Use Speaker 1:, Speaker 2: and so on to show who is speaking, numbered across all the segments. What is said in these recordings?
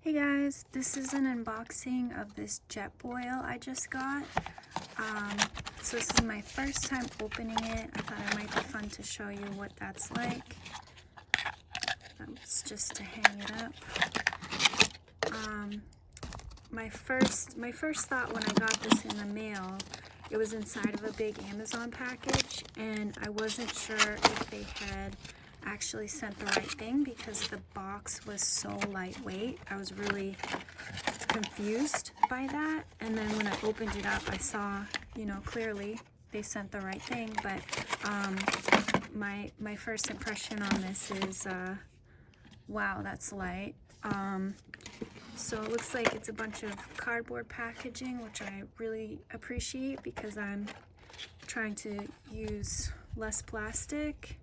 Speaker 1: Hey guys, this is an unboxing of this Jetboil I just got. So this is my first time opening it. I thought it might be fun to show you what that's like. That's just to hang it up. My first thought when I got this in the mail, it was inside of a big Amazon package, and I wasn't sure if they had actually sent the right thing because the box was so lightweight. I was really confused by that, and then when I opened it up, I saw, clearly they sent the right thing. But my first impression on this is, wow, that's light. So it looks like it's a bunch of cardboard packaging, which I really appreciate because I'm trying to use less plastic.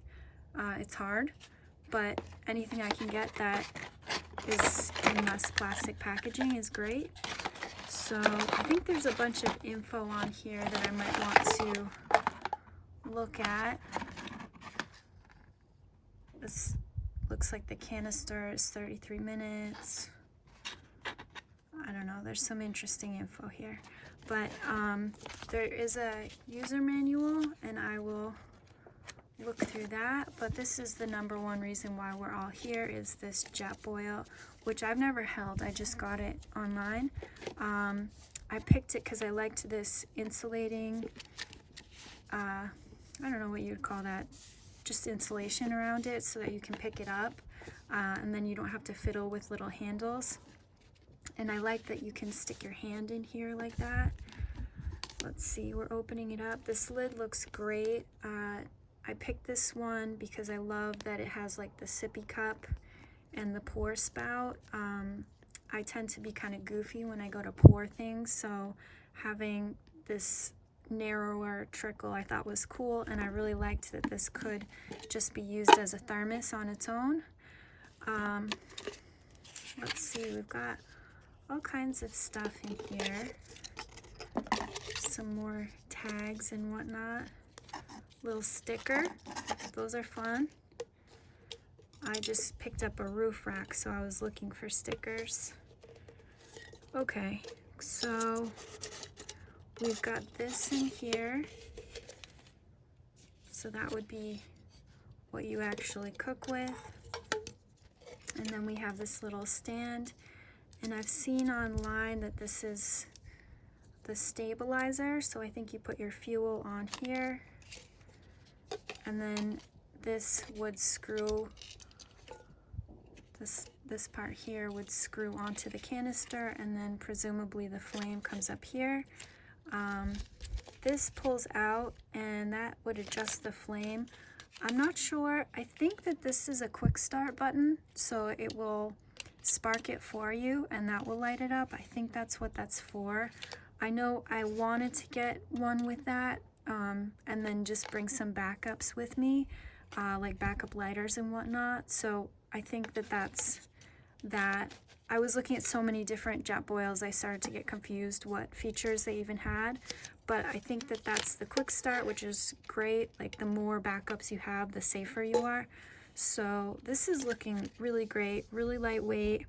Speaker 1: It's hard, but anything I can get that is in less plastic packaging is great. So I think there's a bunch of info on here that I might want to look at. This looks like the canister is 33 minutes. I don't know, there's some interesting info here. But there is a user manual, and I will look through that. But this is the number one reason why we're all here, is this Jetboil, which I've never held. I just got it online. I picked it because I liked this insulating, I don't know what you'd call that, just insulation around it so that you can pick it up, and then you don't have to fiddle with little handles. And I like that you can stick your hand in here like that. Let's see, we're opening it up. This lid looks great. I picked this one because I love that it has like the sippy cup and the pour spout. I tend to be kind of goofy when I go to pour things, so having this narrower trickle I thought was cool, and I really liked that this could just be used as a thermos on its own. Let's see, we've got all kinds of stuff in here. Some more tags and whatnot. Little sticker, those are fun. I just picked up a roof rack, so I was looking for stickers. Okay, so we've got this in here. So that would be what you actually cook with. And then we have this little stand. And I've seen online that this is the stabilizer, so I think you put your fuel on here, and then this would screw, this part here would screw onto the canister, and then presumably the flame comes up here. This pulls out, and that would adjust the flame. I'm not sure. I think that this is a quick start button, so it will spark it for you and that will light it up. I think that's what that's for. I know I wanted to get one with that, and then just bring some backups with me, like backup lighters and whatnot. So I think that that's that. I was looking at so many different Jetboils, I started to get confused what features they even had. But I think that that's the quick start, which is great. Like, the more backups you have, the safer you are. So this is looking really great, really lightweight.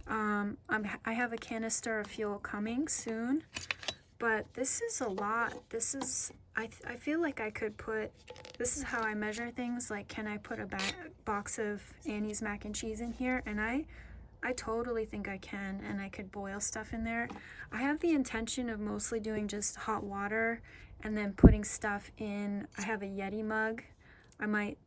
Speaker 1: I have a canister of fuel coming soon, but this is a lot. This is, I feel like I could put, this is how I measure things, like, can I put a box of Annie's mac and cheese in here? And I totally think I can, and I could boil stuff in there. I have the intention of mostly doing just hot water and then putting stuff in. I have a Yeti mug. I might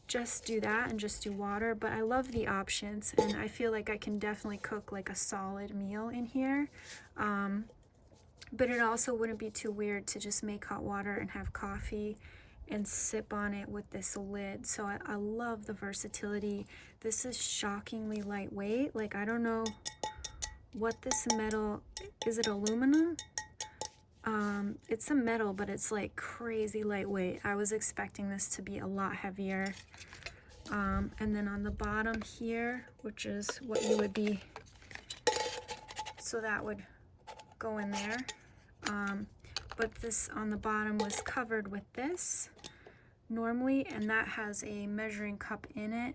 Speaker 1: just do that and just do water, but I love the options, and I feel like I can definitely cook like a solid meal in here. But it also wouldn't be too weird to just make hot water and have coffee and sip on it with this lid. So I love the versatility. This is shockingly lightweight. Like, I don't know what this metal is. It aluminum? It's a metal, but it's like crazy lightweight. I was expecting this to be a lot heavier. And then on the bottom here, which is what you would be, so that would go in there. But this on the bottom was covered with this normally, and that has a measuring cup in it,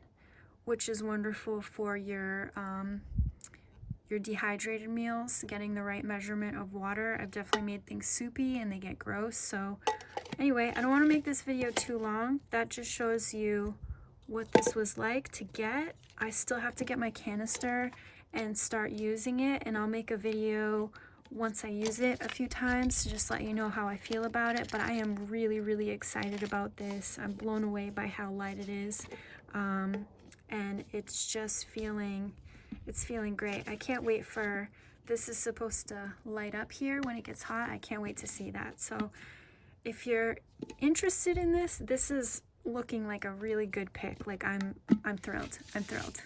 Speaker 1: which is wonderful for your your dehydrated meals, getting the right measurement of water. I've definitely made things soupy and they get gross. So anyway, I don't want to make this video too long. That just shows you what this was like to get. I still have to get my canister and start using it, and I'll make a video once I use it a few times to just let you know how I feel about it. But I am really, really excited about this. I'm blown away by how light it is. And it's just feeling great. I can't wait for, this is supposed to light up here when it gets hot. I can't wait to see that. So if you're interested in this, this is looking like a really good pick. Like I'm thrilled. I'm thrilled.